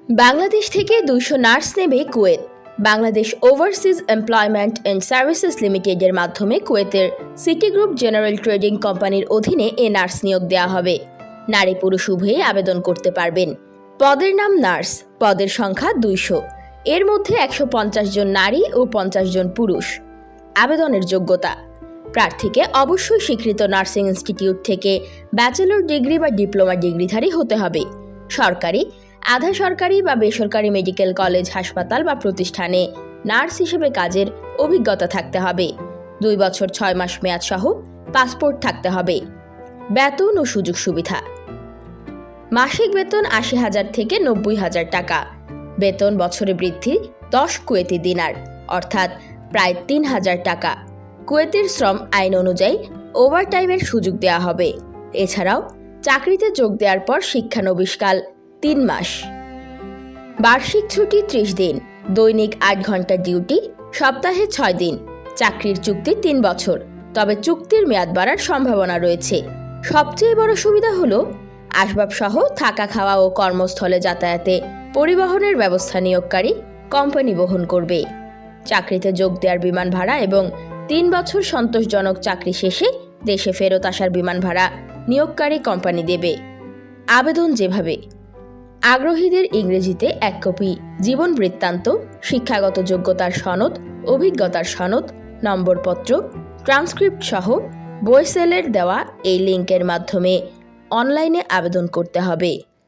বাংলাদেশ থেকে 200 নার্স নেবে Kuwait. Bangladesh overseas employment and services লিমিটেডের মাধ্যমে কুয়েতের সিটি গ্রুপ জেনারেল ট্রেডিং কোম্পানির অধীনে এ নার্স নিয়োগ দেওয়া হবে। নারী পুরুষ উভয়ই আবেদন করতে পারবেন। পদের নাম নার্স, পদের সংখ্যা 200। এর মধ্যে 150 জন নারী ও 50 জন পুরুষ। আবেদনের যোগ্যতা: প্রার্থীকে অবশ্যই স্বীকৃত নার্সিং ইনস্টিটিউট থেকে ব্যাচেলর ডিগ্রি বা ডিপ্লোমা ডিগ্রিধারী হতে হবে। সরকারি, আধা সরকারি বা বেসরকারি মেডিকেল কলেজ, হাসপাতাল বা প্রতিষ্ঠানে নার্স হিসেবে কাজের অভিজ্ঞতা থাকতে হবে। 2 বছর 6 মাস মেয়াদ সহ পাসপোর্ট থাকতে হবে। বেতন ও সুযোগ সুবিধা: মাসিক বেতন 80,000 থেকে 90,000 টাকা। বেতন বছরে বৃদ্ধি 10 কুয়েতি দিনার, অর্থাৎ প্রায় 3,000 টাকা। কুয়েতের শ্রম আইন অনুযায়ী ওভারটাইমের সুযোগ দেওয়া হবে। এছাড়াও চাকরিতে যোগ দেওয়ার পর শিক্ষানবিশকাল 3 মাস। বার্ষিক ছুটি 30 দিন, দৈনিক 8 ঘন্টা ডিউটি, সপ্তাহে 6 দিন। চাকরির চুক্তি 3 বছর, তবে চুক্তির মেয়াদ বাড়ার সম্ভাবনা রয়েছে। সবচেয়ে বড় সুবিধা হলো আসবাব সহ থাকা, খাওয়া ও কর্মস্থলে যাতায়াতে পরিবহনের ব্যবস্থা নিয়োগকারী কোম্পানি বহন করবে। চাকরিতে যোগ দেওয়ার বিমান ভাড়া এবং 3 বছর সন্তোষজনক চাকরি শেষে দেশে ফেরত আসার বিমান ভাড়া নিয়োগকারী কোম্পানি দেবে। আবেদন যেভাবে: আগ্রহীদের ইংরেজিতে 1 কপি জীবন বৃত্তান্ত, শিক্ষাগত যোগ্যতার সনদ, অভিজ্ঞতার সনদ, নম্বরপত্র, ট্রান্সক্রিপ্ট সহ বই সেলের দেওয়া এই লিঙ্কের মাধ্যমে অনলাইনে আবেদন করতে হবে।